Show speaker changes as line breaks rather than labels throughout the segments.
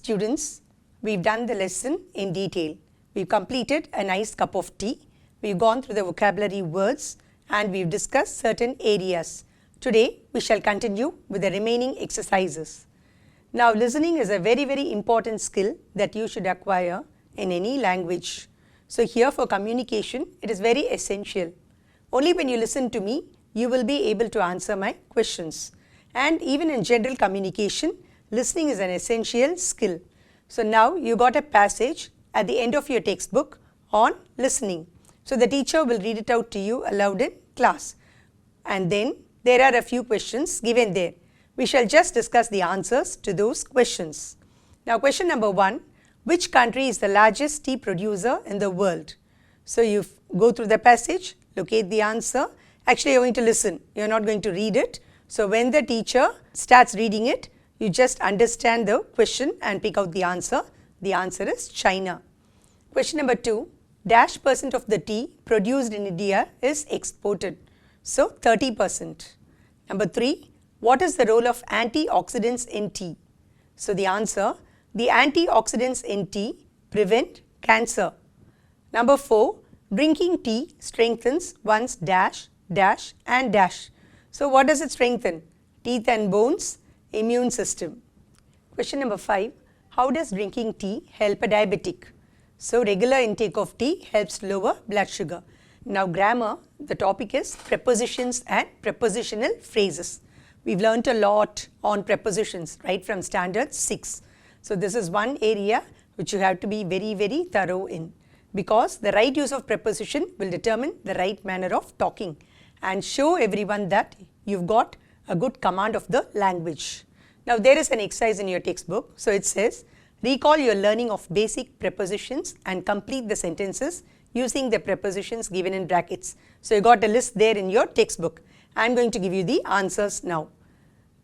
Students, we've done the lesson in detail. We've completed a nice cup of tea. We've gone through the vocabulary words and we've discussed certain areas. Today, we shall continue with the remaining exercises. Now, listening is a very important skill that you should acquire in any language. So, here for communication, it is very essential. Only when you listen to me, you will be able to answer my questions. And even in general communication, listening is an essential skill. So, now you got a passage at the end of your textbook on listening. So, the teacher will read it out to you aloud in class. And then there are a few questions given there. We shall just discuss the answers to those questions. Now, question number 1. Which country is the largest tea producer in the world? So, you go through the passage, locate the answer. Actually, you are going to listen. You are not going to read it. So, when the teacher starts reading it, you just understand the question and pick out the answer. The answer is China. Question number 2. Dash % of the tea produced in India is exported. So, 30%. Number 3. What is the role of antioxidants in tea? So, the answer, the antioxidants in tea prevent cancer. Number 4. Drinking tea strengthens one's dash, dash and dash. So, what does it strengthen? Teeth and bones, immune system. Question number 5. How does drinking tea help a diabetic? So, regular intake of tea helps lower blood sugar. Now, grammar, the topic is prepositions and prepositional phrases. We've learnt a lot on prepositions right from standard 6. So, this is one area which you have to be very thorough in, because the right use of preposition will determine the right manner of talking and show everyone that you've got a good command of the language. Now, there is an exercise in your textbook. So, it says, recall your learning of basic prepositions and complete the sentences using the prepositions given in brackets. So, you got a list there in your textbook. I am going to give you the answers now.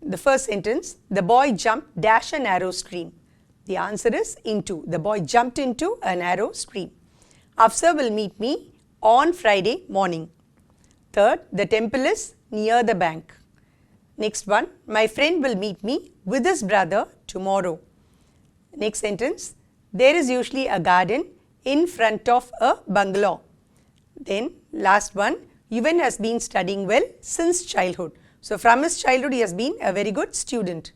The first sentence, the boy jumped dash a narrow stream. The answer is into. The boy jumped into a narrow stream. Afsar will meet me on Friday morning. Third, the temple is near the bank. Next one, my friend will meet me with his brother tomorrow. Next sentence, there is usually a garden in front of a bungalow. Then last one, Yuvan has been studying well since childhood. So, from his childhood he has been a very good student.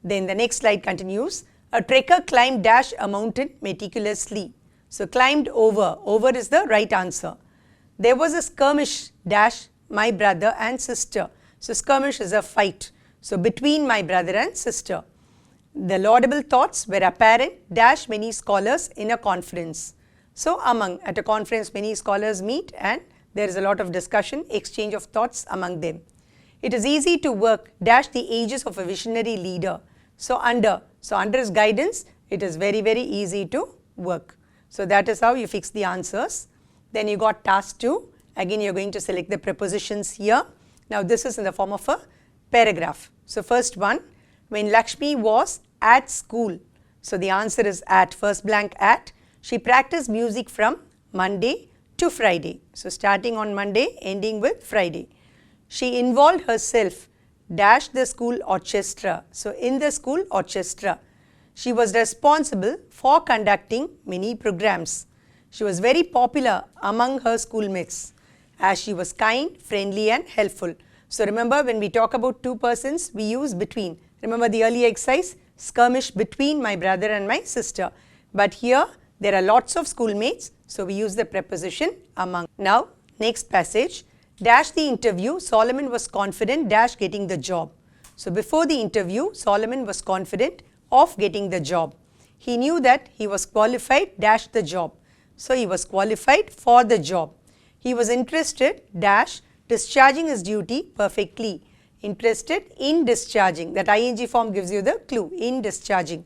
Then the next slide continues, a trekker climbed dash a mountain meticulously. So, climbed over, over is the right answer. There was a skirmish dash my brother and sister. So, skirmish is a fight. So, between my brother and sister. The laudable thoughts were apparent dash many scholars in a conference. So, among, at a conference many scholars meet and there is a lot of discussion, exchange of thoughts among them. It is easy to work dash the ages of a visionary leader. So, under his guidance, it is very easy to work. So, that is how you fix the answers. Then you got task 2. Again, you are going to select the prepositions here. Now, this is in the form of a paragraph. So, first one, when Lakshmi was at school. So, the answer is at, first blank at. She practiced music from Monday to Friday. So, starting on Monday, ending with Friday. She involved herself dash the school orchestra. So, in the school orchestra. She was responsible for conducting many programs. She was very popular among her schoolmates as she was kind, friendly and helpful. So, remember when we talk about two persons, we use between. Remember the earlier exercise, skirmish between my brother and my sister. But here there are lots of schoolmates. So, we use the preposition among. Now, next passage, dash the interview, Solomon was confident dash getting the job. So, before the interview, Solomon was confident of getting the job. He knew that he was qualified dash the job. So, he was qualified for the job. He was interested dash discharging his duty perfectly. Interested in discharging, that ing form gives you the clue, in discharging.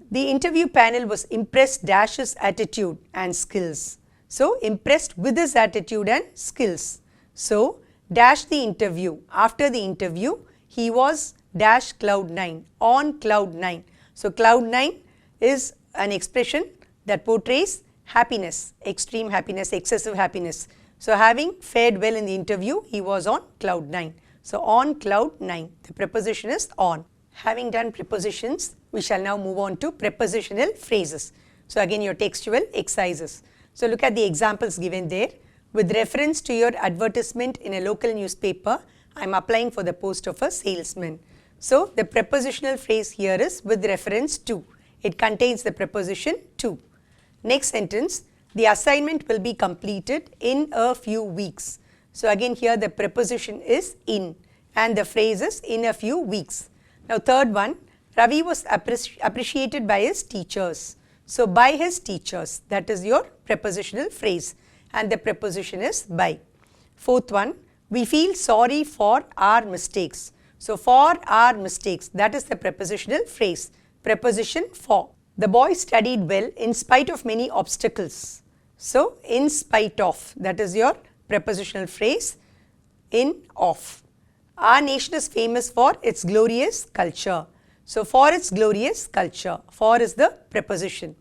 The interview panel was impressed dash his attitude and skills. So, impressed with his attitude and skills. So, dash the interview. After the interview, he was dash cloud 9, on cloud 9. So, cloud 9 is an expression that portrays happiness, extreme happiness, excessive happiness. So, having fared well in the interview, he was on cloud 9. So, on cloud 9, the preposition is on. Having done prepositions, we shall now move on to prepositional phrases. So again your textual exercises. So look at the examples given there. With reference to your advertisement in a local newspaper, I am applying for the post of a salesman. So the prepositional phrase here is with reference to. It contains the preposition to. Next sentence, the assignment will be completed in a few weeks. So again here the preposition is in and the phrase is in a few weeks. Now third one, Ravi was appreciated by his teachers. So by his teachers, that is your prepositional phrase and the preposition is by. Fourth one, we feel sorry for our mistakes. So for our mistakes, that is the prepositional phrase, preposition for. The boy studied well in spite of many obstacles. So in spite of, that is your prepositional phrase, in of. Our nation is famous for its glorious culture. So for its glorious culture, for is the preposition.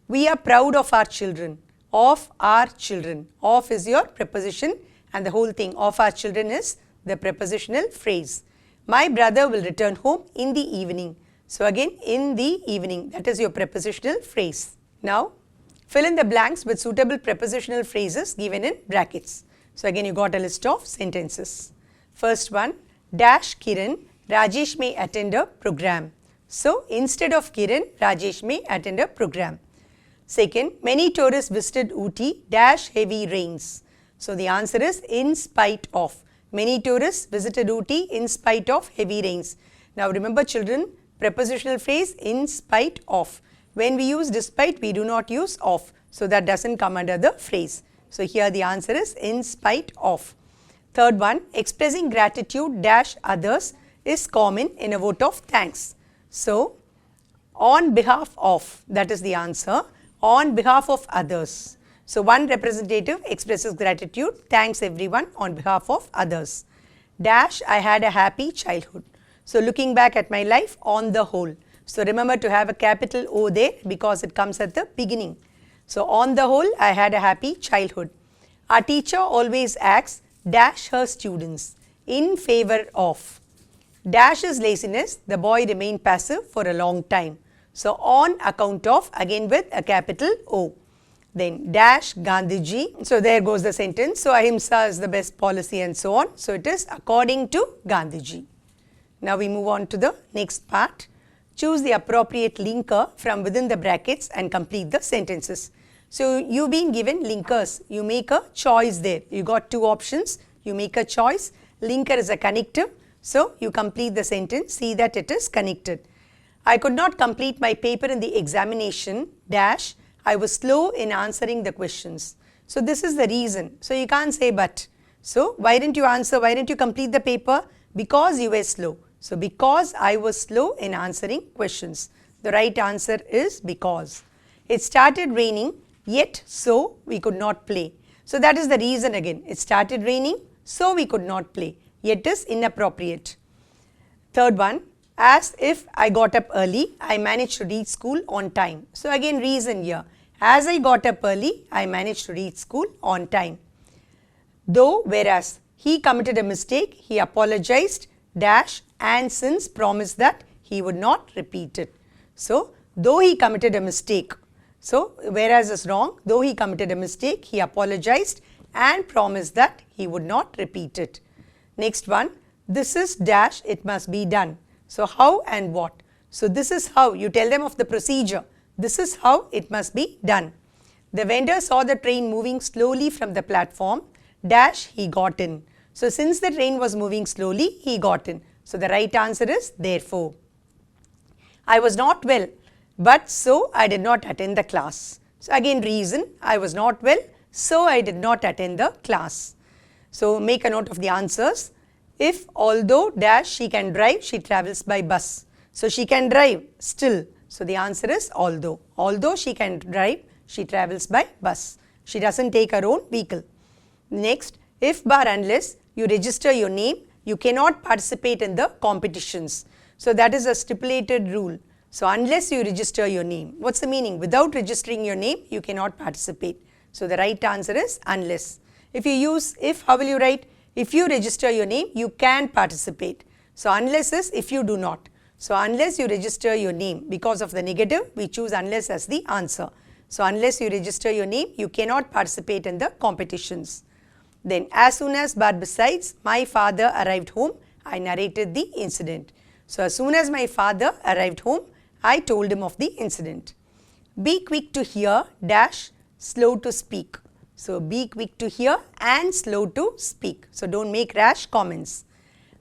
We are proud of our children. Of our children. Of is your preposition and the whole thing of our children is the prepositional phrase. My brother will return home in the evening. So again in the evening, that is your prepositional phrase. Now fill in the blanks with suitable prepositional phrases given in brackets. So again you got a list of sentences. First one, dash Kiran, Rajesh may attend a program. So instead of Kiran, Rajesh may attend a program. Second, many tourists visited Ooty, dash heavy rains. So the answer is in spite of. Many tourists visited Ooty in spite of heavy rains. Now remember children, prepositional phrase in spite of. When we use despite, we do not use of. So that doesn't come under the phrase. So here the answer is in spite of. Third one, expressing gratitude dash others is common in a vote of thanks. So on behalf of, that is the answer, on behalf of others. So one representative expresses gratitude, thanks everyone on behalf of others. Dash, I had a happy childhood. So looking back at my life on the whole. So remember to have a capital O there because it comes at the beginning. So on the whole, I had a happy childhood. Our teacher always acts dash her students in favor of. Dash is laziness, the boy remained passive for a long time. So on account of, again with a capital O. Then dash Gandhiji. So there goes the sentence. So ahimsa is the best policy and so on. So it is according to Gandhiji. Now we move on to the next part. Choose the appropriate linker from within the brackets and complete the sentences. So you've been given linkers. You make a choice there. You got two options. You make a choice. Linker is a connective. So you complete the sentence. See that it is connected. I could not complete my paper in the examination dash. I was slow in answering the questions. So this is the reason. So you can't say but. So why didn't you answer? Why didn't you complete the paper? Because you were slow. So because I was slow in answering questions. The right answer is because. It started raining, yet so we could not play. So that is the reason again. It started raining, so we could not play. Yet is inappropriate. Third one, as if I got up early, I managed to reach school on time. So again reason here. As I got up early, I managed to reach school on time. Though, whereas, he committed a mistake, he apologized, dash, and since promised that he would not repeat it. So, though he committed a mistake. So, whereas is wrong, though he committed a mistake, he apologized and promised that he would not repeat it. Next one, this is dash, it must be done. So, how and what? So, this is how, you tell them of the procedure. This is how it must be done. The vendor saw the train moving slowly from the platform, dash, he got in. So, since the train was moving slowly, he got in. So, the right answer is therefore. I was not well, but so I did not attend the class. So, again reason, I was not well, so I did not attend the class. So, make a note of the answers. If although dash she can drive, she travels by bus. So, she can drive still. So, the answer is although. Although she can drive, she travels by bus. She doesn't take her own vehicle. Next, if bar unless you register your name, you cannot participate in the competitions. So, that is a stipulated rule. So, unless you register your name. What's the meaning? Without registering your name, you cannot participate. So, the right answer is unless. If you use if, how will you write? If you register your name, you can participate. So, unless is if you do not. So unless you register your name, because of the negative, we choose unless as the answer. So unless you register your name, you cannot participate in the competitions. Then as soon as but besides my father arrived home, I narrated the incident. So as soon as my father arrived home, I told him of the incident. Be quick to hear dash slow to speak. So be quick to hear and slow to speak. So don't make rash comments.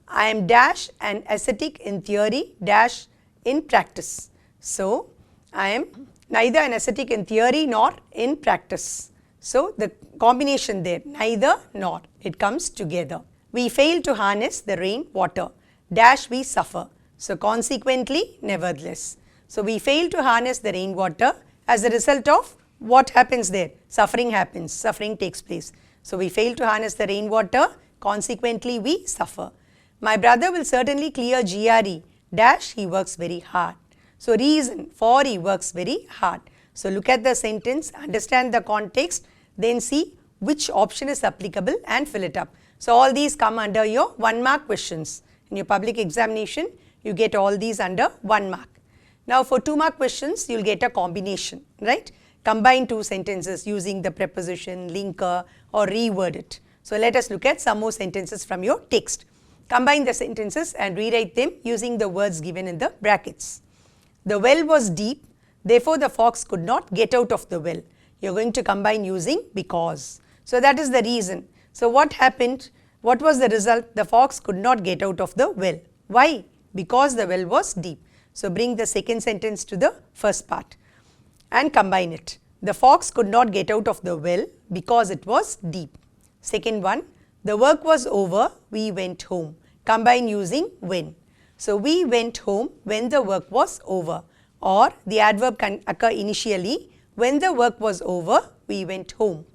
I am dash an ascetic in theory dash in practice. So I am neither an ascetic in theory nor in practice. So the combination there, neither nor, it comes together. We fail to harness the rain water dash we suffer. So consequently, nevertheless. So we fail to harness the rainwater as a result of what happens there? Suffering happens, suffering takes place. So we fail to harness the rainwater, consequently we suffer. My brother will certainly clear GRE dash he works very hard. So reason for he works very hard. So look at the sentence, understand the context, then see which option is applicable and fill it up. So all these come under your 1 mark questions. In your public examination, you get all these under 1 mark. Now for 2 mark questions, you will get a combination, right? Combine 2 sentences using the preposition, linker or reword it. So let us look at some more sentences from your text. Combine the sentences and rewrite them using the words given in the brackets. The well was deep, therefore the fox could not get out of the well. You are going to combine using because. So that is the reason. So what happened? What was the result? The fox could not get out of the well. Why? Because the well was deep. So bring the second sentence to the first part and combine it. The fox could not get out of the well because it was deep. Second one, the work was over, we went home. Combine using when. So we went home when the work was over, or the adverb can occur initially. When the work was over, we went home.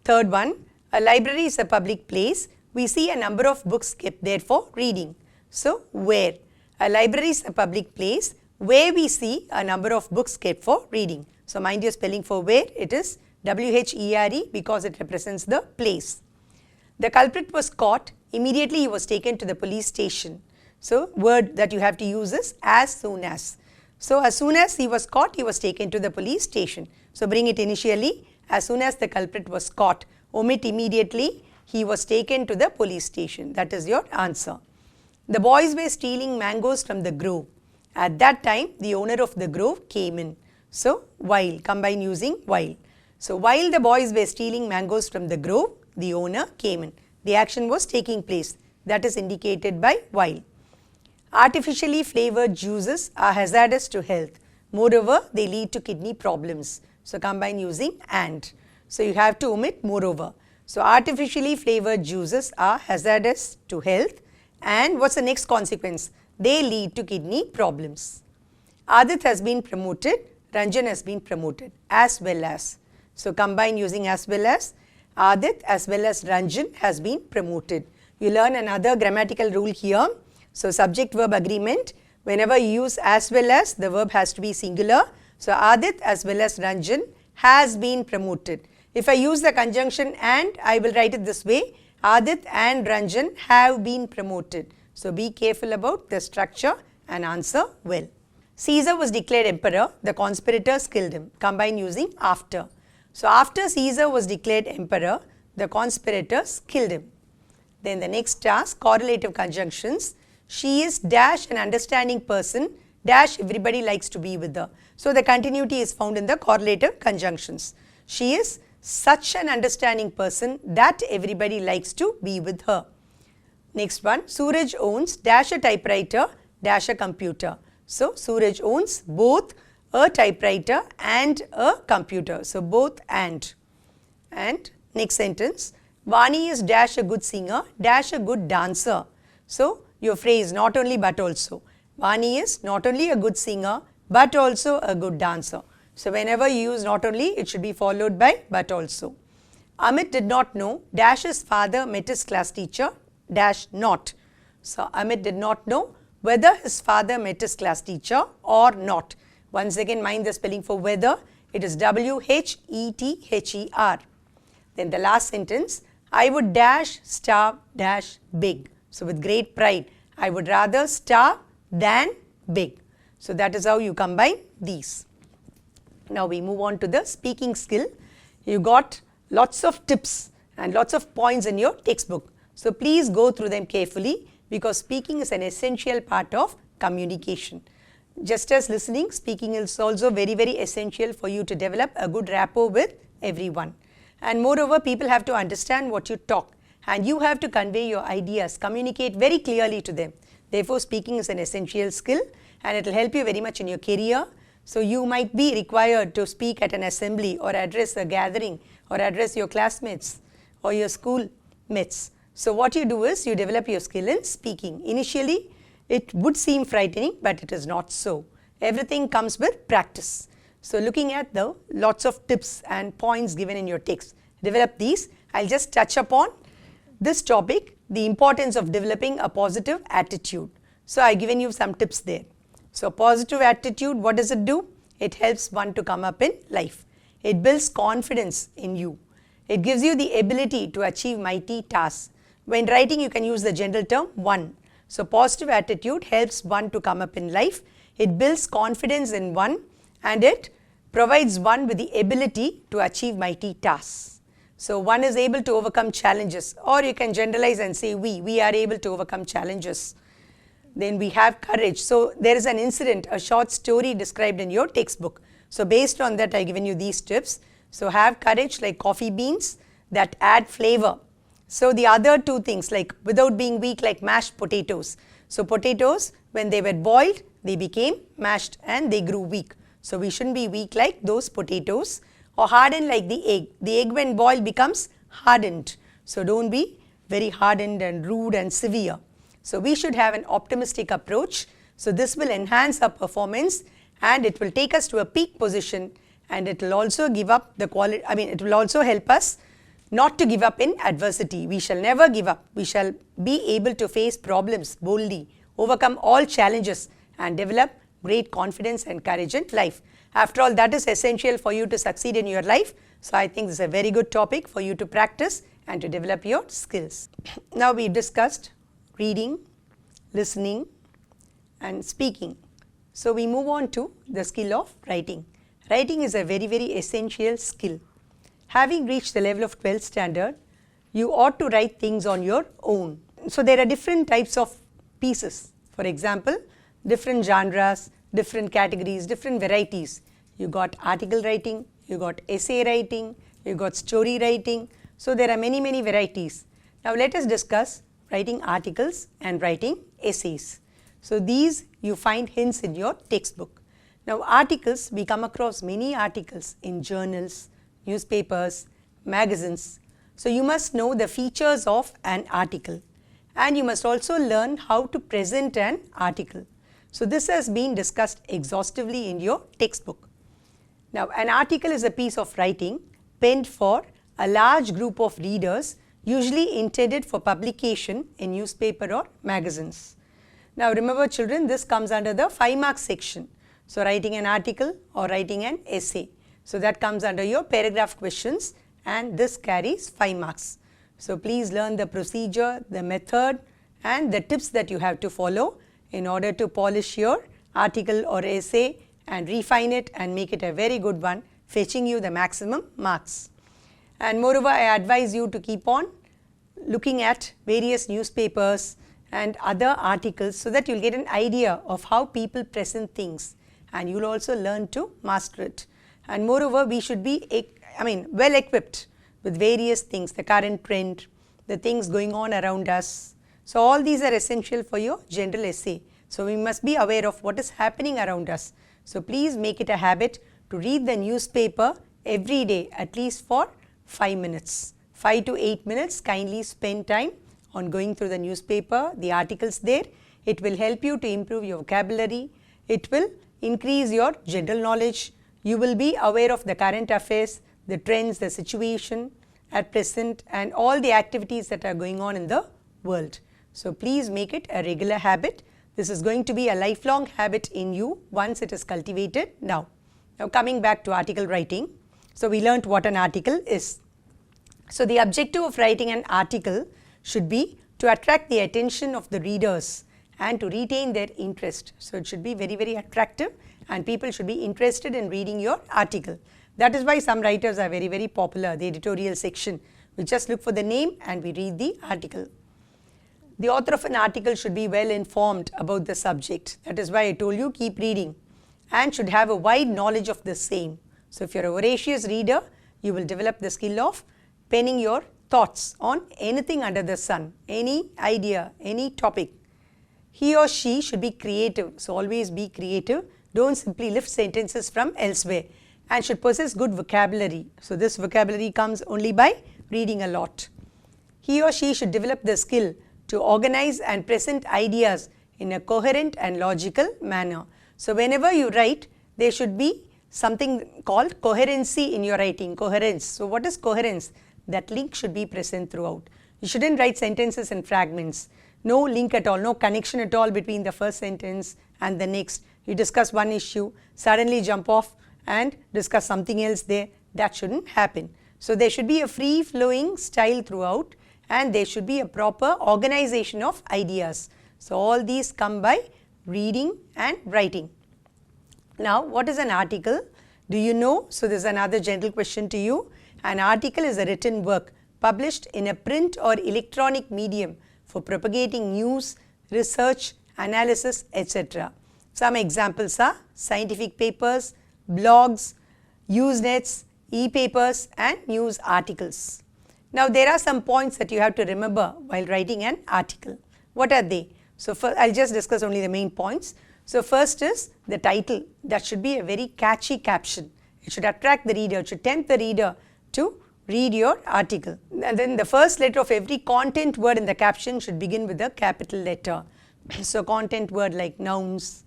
Third one, a library is a public place. We see a number of books kept there for reading. So where. A library is a public place where we see a number of books kept for reading. So mind your spelling for where, it is W-H-E-R-E because it represents the place. The culprit was caught, immediately he was taken to the police station. So word that you have to use is as soon as. So as soon as he was caught, he was taken to the police station. So bring it initially, as soon as the culprit was caught. Omit immediately, he was taken to the police station. That is your answer. The boys were stealing mangoes from the grove. At that time, the owner of the grove came in. So, while, combine using while. So, while the boys were stealing mangoes from the grove, the owner came in. The action was taking place. That is indicated by while. Artificially flavored juices are hazardous to health. Moreover, they lead to kidney problems. So, combine using and. So, you have to omit moreover. So, artificially flavored juices are hazardous to health. And what's the next consequence? They lead to kidney problems. Adit has been promoted, Ranjan has been promoted as well as. So combine using as well as. Adit as well as Ranjan has been promoted. You learn another grammatical rule here. So subject verb agreement, whenever you use as well as, the verb has to be singular. So Adit as well as Ranjan has been promoted. If I use the conjunction and, I will write it this way. Adit and Ranjan have been promoted. So be careful about the structure and answer well. Caesar was declared emperor, the conspirators killed him. Combine using after. So after Caesar was declared emperor, the conspirators killed him. Then the next task, correlative conjunctions. She is dash an understanding person, dash everybody likes to be with her. So the continuity is found in the correlative conjunctions. She is such an understanding person that everybody likes to be with her. Next one, Suraj owns dash a typewriter, dash a computer. So Suraj owns both a typewriter and a computer. So both and. And next sentence, Vani is dash a good singer, dash a good dancer. So your phrase not only but also. Vani is not only a good singer but also a good dancer. So whenever you use not only, it should be followed by but also. Amit did not know dash his father met his class teacher dash not. So Amit did not know whether his father met his class teacher or not. Once again, mind the spelling for whether. It is W-H-E-T-H-E-R. Then the last sentence, I would dash starve dash big. So with great pride, I would rather starve than big. So that is how you combine these. Now we move on to the speaking skill. You got lots of tips and lots of points in your textbook. So please go through them carefully, because speaking is an essential part of communication. Just as listening, speaking is also very, very essential for you to develop a good rapport with everyone. And moreover, people have to understand what you talk, and you have to convey your ideas, communicate very clearly to them. Therefore, speaking is an essential skill, and it will help you very much in your career. So you might be required to speak at an assembly or address a gathering or address your classmates or your school mates. So what you do is you develop your skill in speaking. Initially, it would seem frightening, but it is not so. Everything comes with practice. So looking at the lots of tips and points given in your text, develop these. I'll just touch upon this topic, the importance of developing a positive attitude. So I've given you some tips there. So positive attitude, what does it do? It helps one to come up in life. It builds confidence in you. It gives you the ability to achieve mighty tasks. When writing, you can use the general term one. So positive attitude helps one to come up in life. It builds confidence in one, and it provides one with the ability to achieve mighty tasks. So one is able to overcome challenges, or you can generalize and say we are able to overcome challenges. Then we have courage. So there is an incident, a short story described in your textbook. So based on that, I've given you these tips. So have courage like coffee beans that add flavor. So the other two things, like without being weak, like mashed potatoes. So potatoes, when they were boiled, they became mashed and they grew weak. So we shouldn't be weak like those potatoes, or hardened like the egg. The egg when boiled becomes hardened. So don't be very hardened and rude and severe. So we should have an optimistic approach. So this will enhance our performance, and it will take us to a peak position, and it will also give up the quality, it will also help us not to give up in adversity. We shall never give up. We shall be able to face problems boldly, overcome all challenges, and develop great confidence and courage in life. After all, that is essential for you to succeed in your life. So I think this is a very good topic for you to practice and to develop your skills. Now we discussed reading, listening, and speaking. So we move on to the skill of writing. Writing is a very, very essential skill. Having reached the level of 12th standard, you ought to write things on your own. So there are different types of pieces. For example, different genres, different categories, different varieties. You got article writing, you got essay writing, you got story writing. So there are many, many varieties. Now let us discuss writing articles and writing essays. So these you find hints in your textbook. Now articles, we come across many articles in journals, newspapers, magazines. So you must know the features of an article, and you must also learn how to present an article. So this has been discussed exhaustively in your textbook. Now an article is a piece of writing penned for a large group of readers, usually intended for publication in newspaper or magazines. Now remember children, this comes under the 5 marks section. So writing an article or writing an essay. So that comes under your paragraph questions, and this carries 5 marks. So please learn the procedure, the method, and the tips that you have to follow in order to polish your article or essay and refine it and make it a very good one, fetching you the maximum marks. And moreover, I advise you to keep on looking at various newspapers and other articles so that you'll get an idea of how people present things, and you'll also learn to master it. And moreover, we should be well equipped with various things, the current trend, the things going on around us. So all these are essential for your general essay. So we must be aware of what is happening around us. So please make it a habit to read the newspaper every day, at least for 5 minutes. 5 to 8 minutes, kindly spend time on going through the newspaper, the articles there. It will help you to improve your vocabulary. It will increase your general knowledge. You will be aware of the current affairs, the trends, the situation at present, and all the activities that are going on in the world. So please make it a regular habit. This is going to be a lifelong habit in you once it is cultivated now. Now coming back to article writing. So we learnt what an article is. So the objective of writing an article should be to attract the attention of the readers and to retain their interest. So it should be very, very attractive and people should be interested in reading your article. That is why some writers are very, very popular, the editorial section. We just look for the name and we read the article. The author of an article should be well informed about the subject. That is why I told you keep reading and should have a wide knowledge of the same. So if you are a voracious reader, you will develop the skill of penning your thoughts on anything under the sun, any idea, any topic. He or she should be creative. So always be creative. Don't simply lift sentences from elsewhere, and should possess good vocabulary. So this vocabulary comes only by reading a lot. He or she should develop the skill to organize and present ideas in a coherent and logical manner. So whenever you write, there should be something called coherency in your writing, coherence. So what is coherence? That link should be present throughout. You shouldn't write sentences in fragments. No link at all, no connection at all between the first sentence and the next. You discuss one issue, suddenly jump off and discuss something else there. That shouldn't happen. So there should be a free-flowing style throughout, and there should be a proper organization of ideas. So all these come by reading and writing. Now, what is an article? Do you know? So this is another general question to you. An article is a written work published in a print or electronic medium for propagating news, research, analysis, etc. Some examples are scientific papers, blogs, Usenets, e-papers and news articles. Now there are some points that you have to remember while writing an article. What are they? So first, I'll just discuss only the main points. So first is the title. That should be a very catchy caption. It should attract the reader, it should tempt the reader to read your article. And then the first letter of every content word in the caption should begin with a capital letter. So content word like nouns,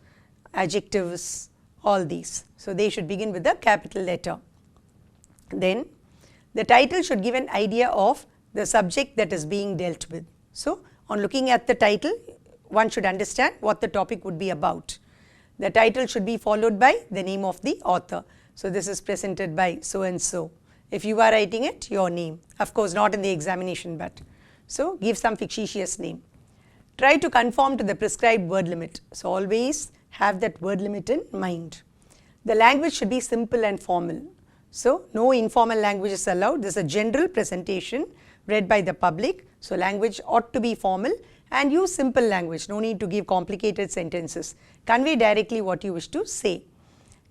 adjectives, all these. So they should begin with a capital letter. Then the title should give an idea of the subject that is being dealt with. So on looking at the title, one should understand what the topic would be about. The title should be followed by the name of the author. So this is presented by so and so. If you are writing it, your name. Of course not in the examination, but so give some fictitious name. Try to conform to the prescribed word limit. So always have that word limit in mind. The language should be simple and formal. So no informal language is allowed. This is a general presentation read by the public. So language ought to be formal and use simple language. No need to give complicated sentences. Convey directly what you wish to say.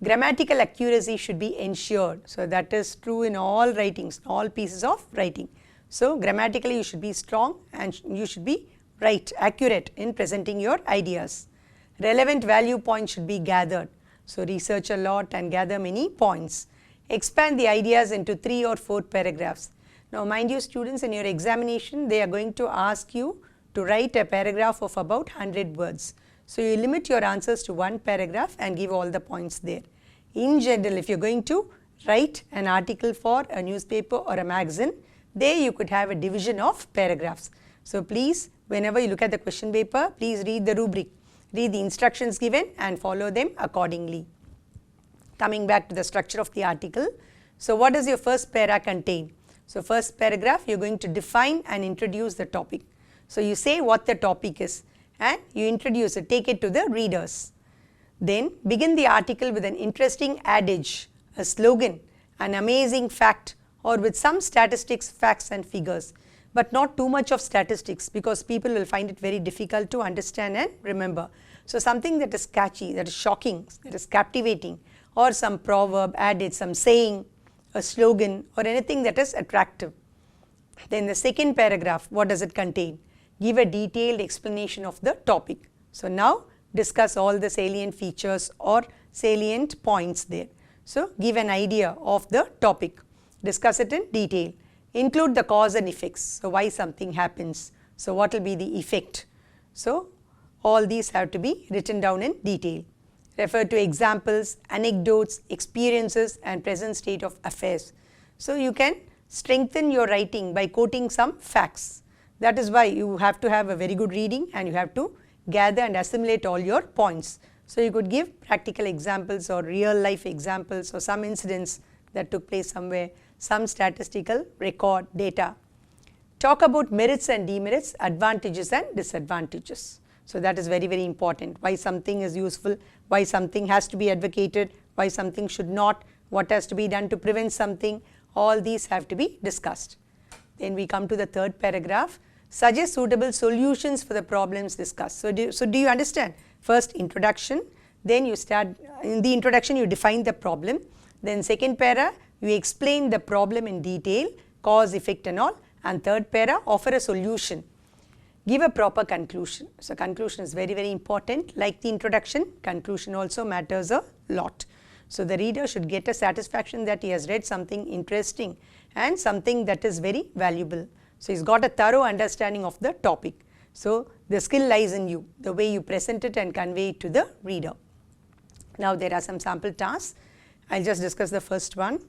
Grammatical accuracy should be ensured. So that is true in all writings, all pieces of writing. So grammatically you should be strong and you should be right, accurate in presenting your ideas. Relevant value points should be gathered. So research a lot and gather many points. Expand the ideas into 3 or 4 paragraphs. Now mind you students, in your examination they are going to ask you to write a paragraph of about 100 words. So you limit your answers to 1 paragraph and give all the points there. In general, if you are going to write an article for a newspaper or a magazine, there you could have a division of paragraphs. So please, whenever you look at the question paper, please read the rubric, read the instructions given and follow them accordingly. Coming back to the structure of the article. So what does your first para contain? So first paragraph, you are going to define and introduce the topic. So you say what the topic is and you introduce it, take it to the readers. Then begin the article with an interesting adage, a slogan, an amazing fact, or with some statistics, facts and figures. But not too much of statistics, because people will find it very difficult to understand and remember. So something that is catchy, that is shocking, that is captivating, or some proverb, adage, some saying, a slogan or anything that is attractive. Then the second paragraph, what does it contain? Give a detailed explanation of the topic. So now discuss all the salient features or salient points there. So give an idea of the topic, discuss it in detail. Include the cause and effects. So why something happens. So what will be the effect. So all these have to be written down in detail. Refer to examples, anecdotes, experiences and present state of affairs. So you can strengthen your writing by quoting some facts. That is why you have to have a very good reading and you have to gather and assimilate all your points. So you could give practical examples or real life examples or some incidents that took place somewhere, some statistical record data. Talk about merits and demerits, advantages and disadvantages. So that is very, very important. Why something is useful, why something has to be advocated, why something should not, what has to be done to prevent something, all these have to be discussed. Then we come to the third paragraph. Suggest suitable solutions for the problems discussed. So do you understand? First introduction, then you start, in the introduction you define the problem, then second para you explain the problem in detail, cause, effect and all, and third para offer a solution. Give a proper conclusion. So conclusion is very, very important. Like the introduction, conclusion also matters a lot. So the reader should get a satisfaction that he has read something interesting and something that is very valuable. So he's got a thorough understanding of the topic. So the skill lies in you, the way you present it and convey it to the reader. Now there are some sample tasks. I'll just discuss the first one.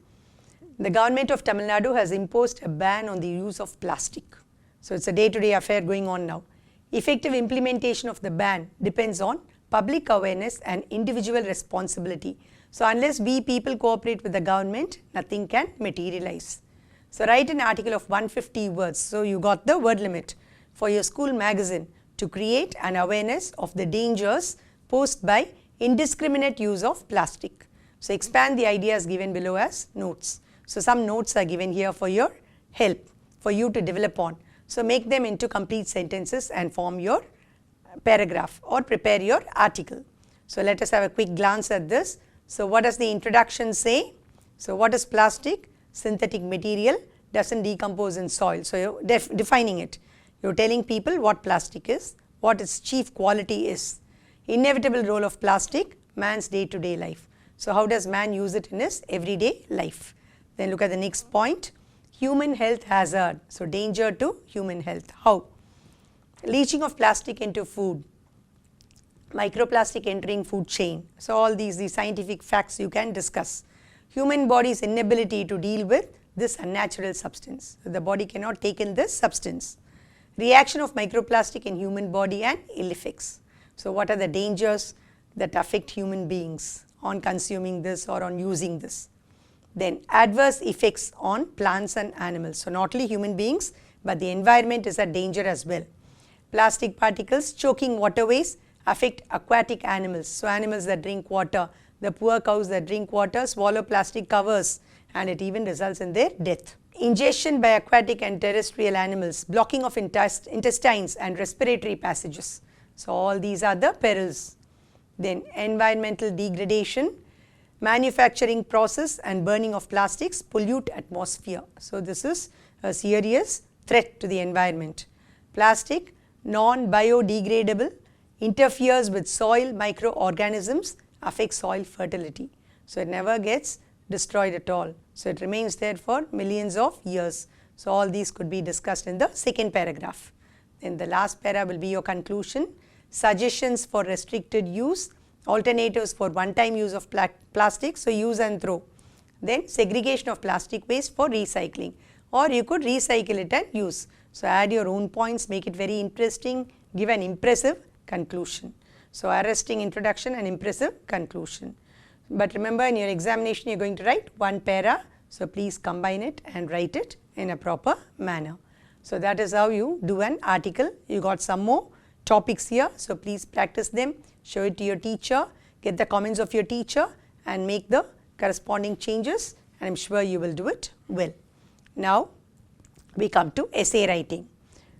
The government of Tamil Nadu has imposed a ban on the use of plastic. So it's a day-to-day affair going on now. Effective implementation of the ban depends on public awareness and individual responsibility. So unless we people cooperate with the government, nothing can materialize. So write an article of 150 words. So you got the word limit for your school magazine to create an awareness of the dangers posed by indiscriminate use of plastic. So expand the ideas given below as notes. So some notes are given here for your help, for you to develop on. So make them into complete sentences and form your paragraph or prepare your article. So let us have a quick glance at this. So what does the introduction say? So what is plastic? Synthetic material, doesn't decompose in soil. So you're defining it. You're telling people what plastic is, what its chief quality is. Inevitable role of plastic, man's day-to-day life. So how does man use it in his everyday life? Then look at the next point. Human health hazard. So danger to human health. How? Leaching of plastic into food. Microplastic entering food chain. So all these scientific facts you can discuss. Human body's inability to deal with this unnatural substance. So the body cannot take in this substance. Reaction of microplastic in human body and ill effects. So what are the dangers that affect human beings on consuming this or on using this? Then adverse effects on plants and animals. So not only human beings, but the environment is a danger as well. Plastic particles choking waterways affect aquatic animals. So animals that drink water, the poor cows that drink water swallow plastic covers and it even results in their death. Ingestion by aquatic and terrestrial animals, blocking of intestines and respiratory passages. So all these are the perils. Then environmental degradation, manufacturing process and burning of plastics pollute atmosphere. So this is a serious threat to the environment. Plastic, non-biodegradable, interferes with soil microorganisms, affects soil fertility. So it never gets destroyed at all. So it remains there for millions of years. So all these could be discussed in the second paragraph. Then the last para will be your conclusion. Suggestions for restricted use, alternatives for one-time use of plastic, so use and throw. Then segregation of plastic waste for recycling, or you could recycle it and use. So add your own points, make it very interesting, give an impressive conclusion. So arresting introduction and impressive conclusion. But remember, in your examination you are going to write one para, so please combine it and write it in a proper manner. So that is how you do an article. You got some more topics here, so please practice them, show it to your teacher, get the comments of your teacher and make the corresponding changes, and I am sure you will do it well. Now we come to essay writing.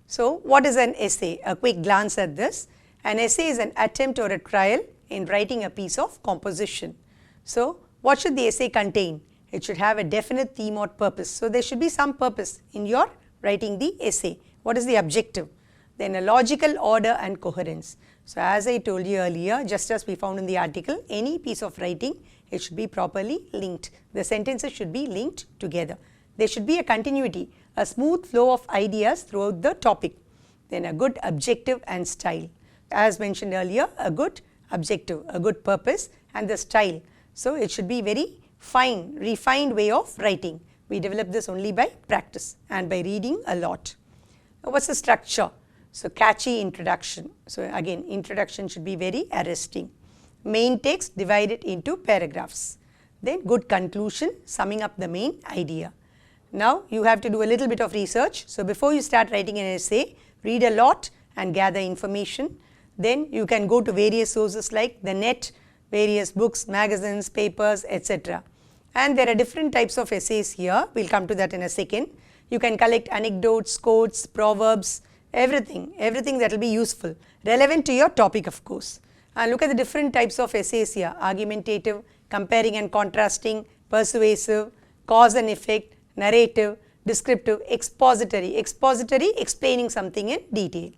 So what is an essay? A quick glance at this. An essay is an attempt or a trial in writing a piece of composition. So what should the essay contain? It should have a definite theme or purpose. So there should be some purpose in your writing the essay. What is the objective? Then a logical order and coherence. So as I told you earlier, just as we found in the article, any piece of writing, it should be properly linked. The sentences should be linked together. There should be a continuity, a smooth flow of ideas throughout the topic. Then a good objective and style. As mentioned earlier, a good objective, a good purpose and the style. So it should be very fine, refined way of writing. We develop this only by practice and by reading a lot. Now, what's the structure? So catchy introduction. So again, introduction should be very arresting. Main text divided into paragraphs. Then good conclusion, summing up the main idea. Now you have to do a little bit of research. So before you start writing an essay, read a lot and gather information. Then you can go to various sources like the net, various books, magazines, papers, etc. And there are different types of essays here. We'll come to that in a second. You can collect anecdotes, quotes, proverbs, everything that will be useful, relevant to your topic of course. And look at the different types of essays here: argumentative, comparing and contrasting, persuasive, cause and effect, narrative, descriptive, expository. Expository, explaining something in detail.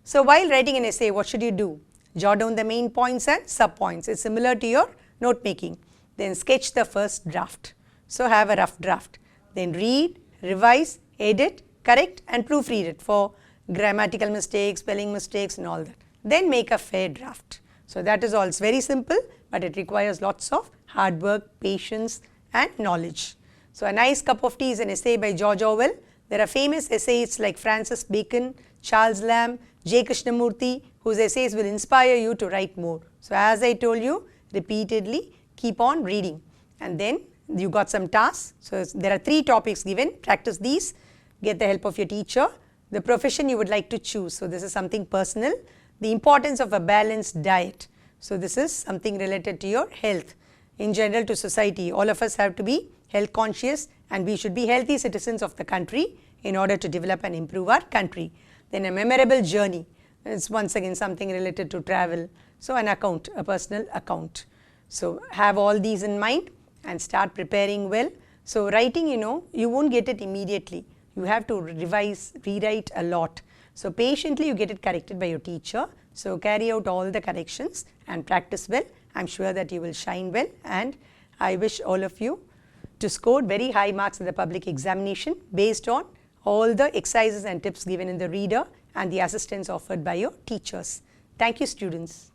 So while writing an essay, what should you do? Jot down the main points and sub-points. It's similar to your note making. Then sketch the first draft. So have a rough draft. Then read, revise, edit, correct and proofread it for grammatical mistakes, spelling mistakes and all that. Then make a fair draft. So that is all. It's very simple, but it requires lots of hard work, patience and knowledge. So a nice cup of tea is an essay by George Orwell. There are famous essayists like Francis Bacon, Charles Lamb, J. Krishnamurti, whose essays will inspire you to write more. So as I told you, repeatedly keep on reading. And then you got some tasks. So there are 3 topics given. Practice these. Get the help of your teacher. The profession you would like to choose. So this is something personal. The importance of a balanced diet. So this is something related to your health. In general to society, all of us have to be health conscious and we should be healthy citizens of the country in order to develop and improve our country. Then a memorable journey. It's once again something related to travel. So an account, a personal account. So have all these in mind and start preparing well. So writing, you won't get it immediately. You have to revise, rewrite a lot. So patiently you get it corrected by your teacher. So carry out all the corrections and practice well. I'm sure that you will shine well, and I wish all of you to score very high marks in the public examination based on all the exercises and tips given in the reader and the assistance offered by your teachers. Thank you, students.